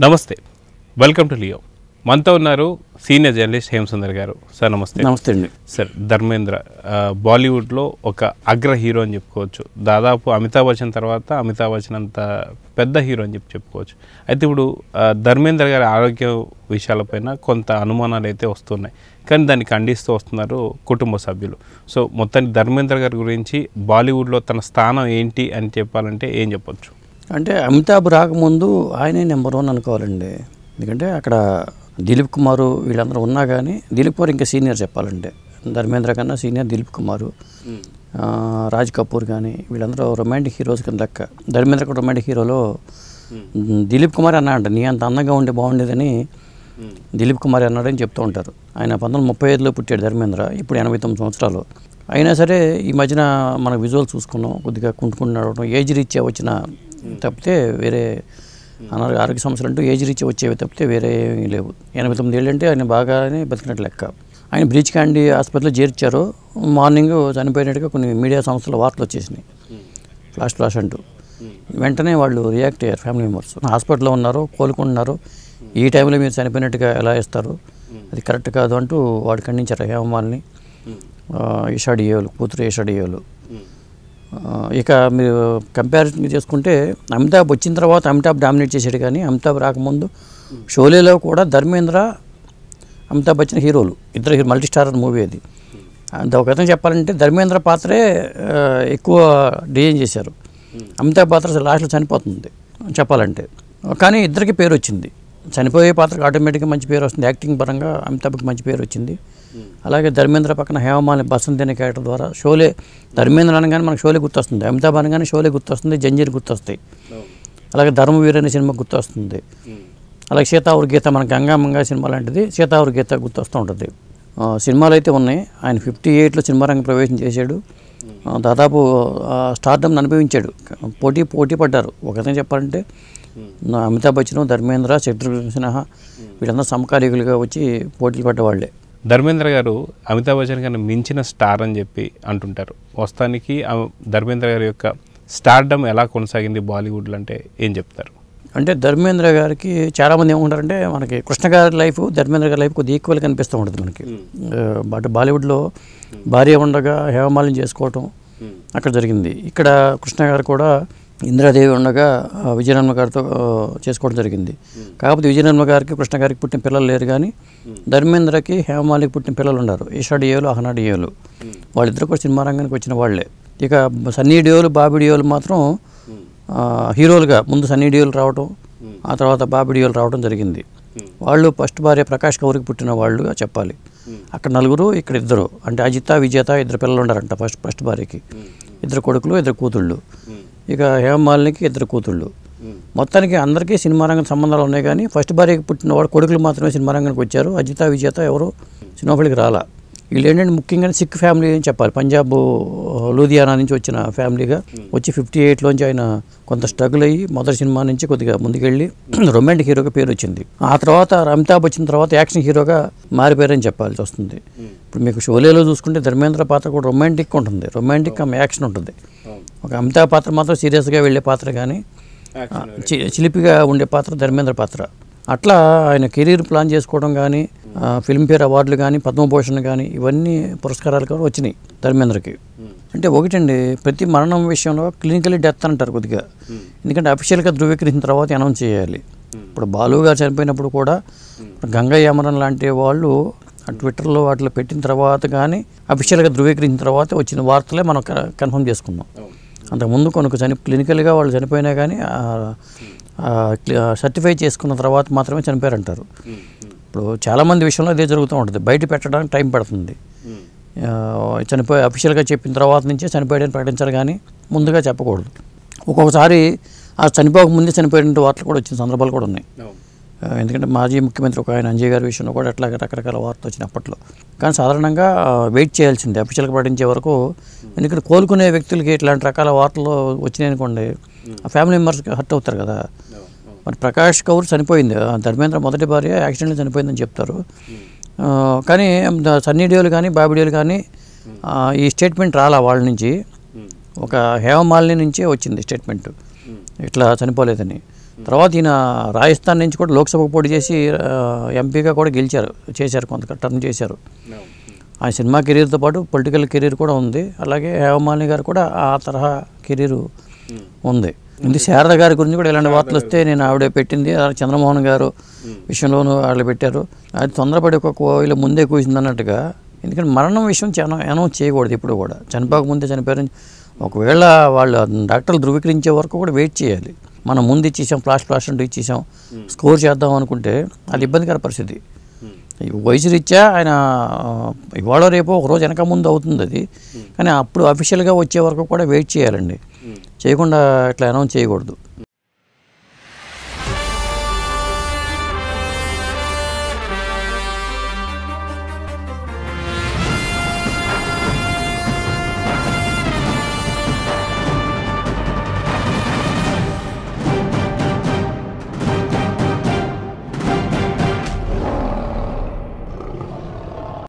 నమస్తే, welcome to Leo. మనతో ఉన్నారు సీనియర్ జర్నలిస్ట్ హేమసుందర్ గారు. సార్ నమస్తే. నమస్తే అండి. సార్, ధర్మేంద్ర బాలీవుడ్లో ఒక అగ్ర హీరో అని చెప్పుకోవచ్చు. దాదాపు అమితాబ్ బచ్చన్ తర్వాత అమితాబ్ బచ్చన్ అంత పెద్ద హీరో అని చెప్పుకోవచ్చు. అయితే ఇప్పుడు ధర్మేంద్ర గారి ఆరోగ్య విషయాలపైన కొంత అనుమానాలు అయితే వస్తున్నాయి, కానీ దాన్ని ఖండిస్తూ వస్తున్నారు కుటుంబ సభ్యులు. సో మొత్తానికి ధర్మేంద్ర గారి గురించి బాలీవుడ్లో తన స్థానం ఏంటి అని చెప్పాలంటే ఏం చెప్పొచ్చు? అంటే అమితాబ్ రాకముందు ఆయనే నెంబర్ 1 అనుకోవాలండి. ఎందుకంటే అక్కడ దిలీప్ కుమార్ వీళ్ళందరూ ఉన్నా కానీ దిలీప్ కుమార్ ఇంకా సీనియర్ చెప్పాలంటే, ధర్మేంద్ర కన్నా సీనియర్ దిలీప్ కుమార్, రాజ్ కపూర్ కానీ వీళ్ళందరూ రొమాంటిక్ హీరోస్ కింద లెక్క. ధర్మేంద్ర కూడా రొమాంటిక్ హీరోలో దిలీప్ కుమార్ అన్నా అంట, నీ అంత అందంగా ఉంటే బాగుండేదని దిలీప్ కుమార్ అన్నాడని చెప్తూ ఉంటారు. ఆయన 1935లో పుట్టాడు ధర్మేంద్ర, ఇప్పుడు 89 సంవత్సరాలు. అయినా సరే ఈ మధ్యన మన విజువల్ చూసుకున్నాం, కొద్దిగా కుంటుకుంటూ ఏజ్ రీత్యా వచ్చిన తప్పితే వేరే ఆరోగ్య సమస్యలు అంటూ ఏజ్ రీత్యా వచ్చేవి తప్పితే వేరే ఏమీ లేవు. 89 ఏళ్ళు అంటే ఆయన బాగానే బతికినట్లు లెక్క. ఆయన బ్రీచ్ క్యాండీ ఆసుపత్రిలో చేర్చారు. మార్నింగ్ చనిపోయినట్టుగా కొన్ని మీడియా సంస్థల వార్తలు వచ్చేసినాయి, ఫ్లాష్ అంటూ. వెంటనే వాళ్ళు రియాక్ట్ అయ్యారు ఫ్యామిలీ మెంబర్స్. హాస్పిటల్లో ఉన్నారు, కోలుకుంటున్నారు, ఈ టైంలో మీరు చనిపోయినట్టుగా ఎలా ఇస్తారు, అది కరెక్ట్ కాదు అంటూ వాడు ఖండించారు హేమమాలిని, ఈషాడియోలు కూతురు ఈషాడియోలు. ఇక మీరు కంపారిజన్ చేసుకుంటే అమితాబ్ వచ్చిన తర్వాత అమితాబ్ డామినేట్ చేశాడు, కానీ అమితాబ్ రాకముందు షోలేలో కూడా ధర్మేంద్ర అమితాబ్ బచ్చన్ హీరోలు, ఇద్దరు హీరో, మల్టీ స్టారర్ మూవీ అది. ఒక విధంగా చెప్పాలంటే ధర్మేంద్ర పాత్రే ఎక్కువ డిజైన్ చేశారు. అమితాబ్ పాత్ర లాస్ట్లో చనిపోతుంది చెప్పాలంటే, కానీ ఇద్దరికి పేరు వచ్చింది. చనిపోయే పాత్రకు ఆటోమేటిక్గా మంచి పేరు వస్తుంది, యాక్టింగ్ పరంగా అమితాబ్కి మంచి పేరు వచ్చింది. అలాగే ధర్మేంద్ర పక్కన హేమమాలిని బసంతి అనే క్యారెక్టర్ ద్వారా షోలే, ధర్మేంద్ర అనగానే మనకు షోలే గుర్తొస్తుంది, అమితాబ్ అనగానే షోలే గుర్తొస్తుంది, జంజీర్ గుర్తొస్తాయి, అలాగే ధర్మవీర్ అనే సినిమా గుర్తొస్తుంది, అలాగే సీతావర్ గీత, మన గంగామంగా సినిమా లాంటిది సీతావర్ గీత గుర్తొస్తూ ఉంటుంది. సినిమాలు అయితే ఉన్నాయి. ఆయన 58లో సినిమా రంగ ప్రవేశం చేశాడు. దాదాపు స్టార్డమ్ని అనుభవించాడు, పోటీ పడ్డారు. ఒక విధంగా చెప్పాలంటే అమితాబ్ బచ్చన్, ధర్మేంద్ర, శత్రుఘ్న సిన్హా వీళ్ళందరూ సమకాలీకులుగా వచ్చి పోటీలు పడ్డవాళ్లే. ధర్మేంద్ర గారు అమితాబ్ బచ్చన్ గారిని మించిన స్టార్ అని చెప్పి అంటుంటారు. వాస్తవానికి ధర్మేంద్ర గారి యొక్క స్టార్డమ్ ఎలా కొనసాగింది బాలీవుడ్లో అంటే ఏం చెప్తారు? అంటే ధర్మేంద్ర గారికి చాలామంది ఏమంటారంటే, మనకి కృష్ణ గారి లైఫ్ ధర్మేంద్ర గారి లైఫ్ కొద్దిగా ఈక్వల్గా కనిపిస్తూ ఉంటుంది మనకి. బట్ బాలీవుడ్లో భార్య ఉండగా హేమమాలిని చేసుకోవటం అక్కడ జరిగింది. ఇక్కడ కృష్ణ గారు కూడా ఇందిరాదేవి ఉండగా విజయనిర్మల గారితో చేసుకోవడం జరిగింది. కాకపోతే విజయనిర్మల గారికి కృష్ణ గారికి పుట్టిన పిల్లలు లేరు, కానీ ధర్మేంద్రకి హేమమాలికి పుట్టిన పిల్లలు ఉన్నారు, ఈషాడియోలు, అహనాడియోలు. వాళ్ళిద్దరు కూడా సినిమా రంగానికి వచ్చిన వాళ్ళే. ఇక సన్నీ డియోలు, బాబీ డియోలు మాత్రం హీరోలుగా ముందు సన్నీ డియోలు రావడం, ఆ తర్వాత బాబీ డియోలు రావడం జరిగింది. వాళ్ళు ఫస్ట్ భార్య ప్రకాష్ కౌర్కి పుట్టిన వాళ్ళుగా చెప్పాలి. అక్కడ నలుగురు, ఇక్కడ ఇద్దరు, అంటే అజిత, విజేత ఇద్దరు పిల్లలు ఉన్నారంట ఫస్ట్ భార్యకి, ఇద్దరు కొడుకులు, ఇద్దరు కూతుళ్ళు. ఇక హేమమాలినికి ఇద్దరు కూతుళ్ళు. మొత్తానికి అందరికీ సినిమా రంగం సంబంధాలు ఉన్నాయి, కానీ ఫస్ట్ భార్యకి పుట్టిన వాడు కొడుకులు మాత్రమే సినిమా రంగానికి వచ్చారు. అజిత, విజేత ఎవరు సినిమాకి రాలా. వీళ్ళు ఏంటంటే ముఖ్యంగా సిక్ ఫ్యామిలీ అని చెప్పాలి, పంజాబ్ లూధియానా నుంచి వచ్చిన ఫ్యామిలీగా వచ్చి 58లోంచి ఆయన కొంత స్ట్రగుల్ అయ్యి మొదటి సినిమా నుంచి కొద్దిగా ముందుకెళ్ళి రొమాంటిక్ హీరోగా పేరు వచ్చింది. ఆ తర్వాత అమితాబ్ వచ్చిన తర్వాత యాక్షన్ హీరోగా మారిపోయారని చెప్పాల్సి వస్తుంది. ఇప్పుడు మీకు షోలేలో చూసుకుంటే ధర్మేంద్ర పాత్ర కూడా రొమాంటిక్ ఉంటుంది, రొమాంటిక్ యాక్షన్ ఉంటుంది. ఒక అమితాబ్ పాత్ర మాత్రం సీరియస్గా వెళ్ళే పాత్ర, కానీ చిలిపిగా ఉండే పాత్ర ధర్మేంద్ర పాత్ర. అట్లా ఆయన కెరీర్ ప్లాన్ చేసుకోవడం కానీ, ఫిల్మ్ఫేర్ అవార్డులు కానీ, పద్మభూషణ్ కానీ ఇవన్నీ పురస్కారాలు కూడా వచ్చినాయి ధర్మేంద్రకి. అంటే ఒకటండి, ప్రతి మరణం విషయంలో క్లినికలీ డెత్ అంటారు కొద్దిగా, ఎందుకంటే అఫీషియల్గా ధృవీకరించిన తర్వాత అనౌన్స్ చేయాలి. ఇప్పుడు బాలు గారు చనిపోయినప్పుడు కూడా గంగా యామరన్ లాంటి వాళ్ళు ట్విట్టర్లో వాటిలో పెట్టిన తర్వాత కానీ అఫీషియల్గా ధృవీకరించిన తర్వాత వచ్చిన వార్తలే మనం కన్ఫర్మ్ చేసుకున్నాం. అంతకుముందు కొన్ని క్లినికల్గా వాళ్ళు చనిపోయినా కానీ సర్టిఫై చేసుకున్న తర్వాత మాత్రమే చనిపోయారంటారు. ఇప్పుడు చాలామంది విషయంలో ఇదే జరుగుతూ ఉంటుంది, బయట పెట్టడానికి టైం పడుతుంది. చనిపోయి అఫీషియల్గా చెప్పిన తర్వాత నుంచే చనిపోయాడని ప్రకటించాలి, కానీ ముందుగా చెప్పకూడదు. ఒక్కొక్కసారి ఆ చనిపోక ముందే చనిపోయిన వార్తలు కూడా వచ్చిన సందర్భాలు కూడా ఉన్నాయి. ఎందుకంటే మాజీ ముఖ్యమంత్రి ఒక ఆయన అంజయ్ గారి విషయంలో కూడా అట్లాగే రకరకాల వార్తలు వచ్చిన అప్పట్లో. కానీ సాధారణంగా వెయిట్ చేయాల్సిందే అఫీషియల్గా ప్రకటించే వరకు. ఎందుకంటే కోలుకునే వ్యక్తులకి ఇట్లాంటి రకాల వార్తలు వచ్చినాయి అనుకోండి, ఆ ఫ్యామిలీ మెంబర్స్కి హర్ట్ అవుతారు కదా. మరి ప్రకాష్ కౌర్ చనిపోయింది, ధర్మేంద్ర మొదటి భార్య యాక్సిడెంట్లో చనిపోయిందని చెప్తారు. కానీ సన్నీ డియోలు కానీ బాబీ డియోలు కానీ ఈ స్టేట్మెంట్ రాలా వాళ్ళ నుంచి. ఒక హేమమాలిని నుంచే వచ్చింది స్టేట్మెంట్, ఇట్లా చనిపోలేదని. తర్వాత ఈయన రాజస్థాన్ నుంచి కూడా లోక్సభకు పోటీ చేసి ఎంపీగా కూడా చేశారు కొంత టర్న్ చేశారు. ఆయన సినిమా కెరీర్తో పాటు పొలిటికల్ కెరీర్ కూడా ఉంది. అలాగే హేమమాలిని గారు కూడా ఆ తరహా కెరీరు ఉంది. ఇది శారద గారి గురించి కూడా ఇలాంటి వార్తలు వస్తే నేను ఆవిడ పెట్టింది, చంద్రమోహన్ గారు విషయంలోనూ వాళ్ళు పెట్టారు. అది తొందరపడి ఒక కోయిల ముందే కూసింది అన్నట్టుగా. ఎందుకంటే మరణం విషయం అనౌన్స్ చేయకూడదు ఎప్పుడు కూడా. చనిపోకముందే చనిపోయారని ఒకవేళ వాళ్ళు డాక్టర్లు ధృవీకరించే వరకు కూడా వెయిట్ చేయాలి. మనం ముందు ఇచ్చేసాం, ఫ్లాష్ అంటూ ఇచ్చేసాం, స్కోర్ చేద్దాం అనుకుంటే అది ఇబ్బందికర పరిస్థితి. వయసు రీత్యా ఆయన ఇవాళ రేపు ఒకరోజు వెనక ముందు అవుతుంది అది. కానీ అప్పుడు అఫీషియల్గా వచ్చే వరకు కూడా వెయిట్ చేయాలండి. చేయకుండా ఇట్లా అనౌన్స్ చేయకూడదు.